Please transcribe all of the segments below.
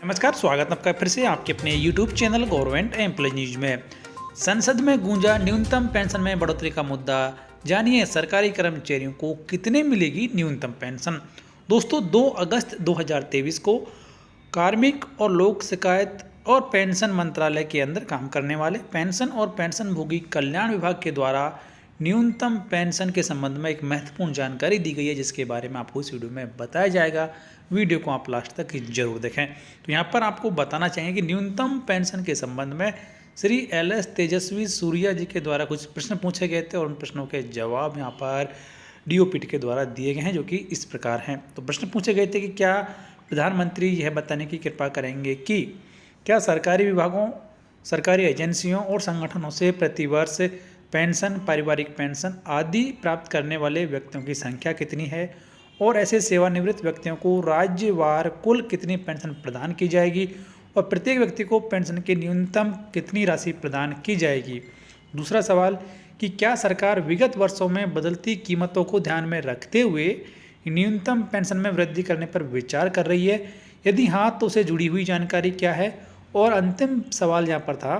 नमस्कार, स्वागत है आपका फिर से आपके अपने YouTube channel government employ news में। संसद में गूंजा न्यूनतम पेंशन में बढ़ोतरी का मुद्दा। जानिए सरकारी कर्मचारियों को कितने मिलेगी न्यूनतम पेंशन। दोस्तों 2 अगस्त 2023 को कार्मिक और लोक शिकायत और पेंशन मंत्रालय के अंदर काम करने वाले पेंशन और पेंशनभोगी कल्याण विभाग के द्वारा न्यूनतम पेंशन के संबंध में एक महत्वपूर्ण जानकारी दी गई है, जिसके बारे में आपको इस वीडियो में बताया जाएगा। वीडियो को आप लास्ट तक जरूर देखें। तो यहाँ पर आपको बताना चाहिए कि न्यूनतम पेंशन के संबंध में श्री LS तेजस्वी सूर्या जी के द्वारा कुछ प्रश्न पूछे गए थे और उन प्रश्नों के जवाब यहाँ पर DOPT के द्वारा दिए गए हैं, जो कि इस प्रकार हैं। तो प्रश्न पूछे गए थे कि क्या प्रधानमंत्री यह बताने की कृपा करेंगे कि क्या सरकारी विभागों, सरकारी एजेंसियों और संगठनों से प्रतिवर्ष पेंशन, पारिवारिक पेंशन आदि प्राप्त करने वाले व्यक्तियों की संख्या कितनी है और ऐसे सेवानिवृत्त व्यक्तियों को राज्यवार कुल कितनी पेंशन प्रदान की जाएगी और प्रत्येक व्यक्ति को पेंशन की न्यूनतम कितनी राशि प्रदान की जाएगी। दूसरा सवाल कि क्या सरकार विगत वर्षों में बदलती कीमतों को ध्यान में रखते हुए न्यूनतम पेंशन में वृद्धि करने पर विचार कर रही है, यदि हाँ तो उससे जुड़ी हुई जानकारी क्या है। और अंतिम सवाल यहाँ पर था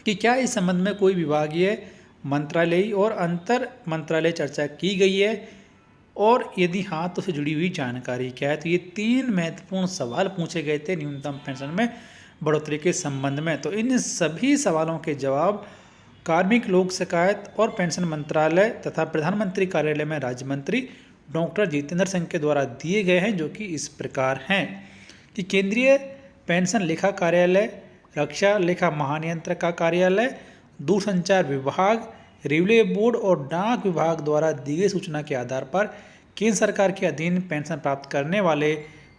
कि क्या इस संबंध में कोई विभागीय, मंत्रालयी और अंतर मंत्रालय चर्चा की गई है और यदि हाँ तो उससे जुड़ी हुई जानकारी क्या है। तो ये 3 महत्वपूर्ण सवाल पूछे गए थे न्यूनतम पेंशन में बढ़ोतरी के संबंध में। तो इन सभी सवालों के जवाब कार्मिक, लोक शिकायत और पेंशन मंत्रालय तथा प्रधानमंत्री कार्यालय में राज्य मंत्री डॉक्टर जितेंद्र सिंह के द्वारा दिए गए हैं, जो कि इस प्रकार हैं कि केंद्रीय पेंशन लेखा कार्यालय, रक्षा लेखा महानियंत्रक का कार्यालय, दूरसंचार विभाग, रेलवे बोर्ड और डाक विभाग द्वारा दी गई सूचना के आधार पर केंद्र सरकार के अधीन पेंशन प्राप्त करने वाले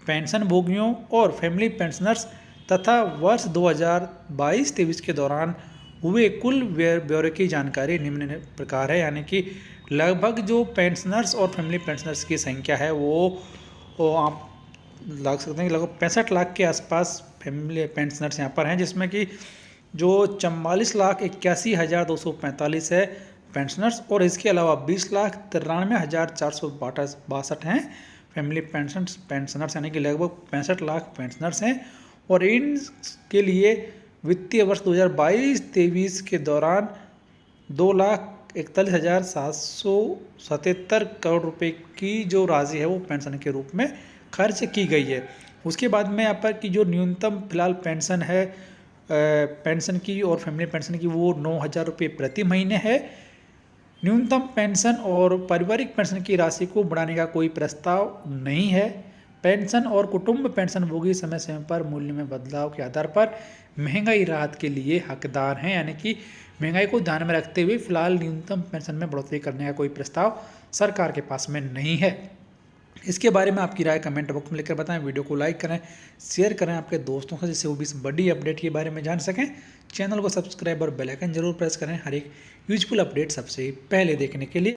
पेंशन भोगियों और फैमिली पेंशनर्स तथा वर्ष 2022-23 के दौरान हुए कुल ब्यौरे की जानकारी निम्न प्रकार है। यानी कि लगभग जो पेंशनर्स और फैमिली पेंशनर्स की संख्या है वो आप लग सकते हैं कि लगभग 65 लाख के आसपास फैमिली पेंशनर्स यहाँ पर हैं, जिसमें कि जो 44,81,245 है पेंशनर्स और इसके अलावा 20,93,462 हैं फैमिली पेंशनर्स, यानी कि लगभग 65 लाख पेंशनर्स हैं। और इनके लिए वित्तीय वर्ष 2022-23 के दौरान 2,41,777 करोड़ रुपए की जो राशि है वो पेंशन के रूप में खर्च की गई है। उसके बाद में यहाँ पर कि जो न्यूनतम फिलहाल पेंशन है पेंशन की और फैमिली पेंशन की, वो 9,000 रुपये प्रति महीने है। न्यूनतम पेंशन और पारिवारिक पेंशन की राशि को बढ़ाने का कोई प्रस्ताव नहीं है। पेंशन और कुटुंब पेंशन भोगी समय समय पर मूल्य में बदलाव के आधार पर महंगाई राहत के लिए हकदार हैं। यानी कि महंगाई को ध्यान में रखते हुए फिलहाल न्यूनतम पेंशन में बढ़ोतरी करने का कोई प्रस्ताव सरकार के पास में नहीं है। इसके बारे में आपकी राय कमेंट बॉक्स में लिखकर बताएं। वीडियो को लाइक करें, शेयर करें आपके दोस्तों से, जिससे वो भी इस बड़ी अपडेट के बारे में जान सकें। चैनल को सब्सक्राइब और बेल आइकन जरूर प्रेस करें हर एक यूजफुल अपडेट सबसे पहले देखने के लिए।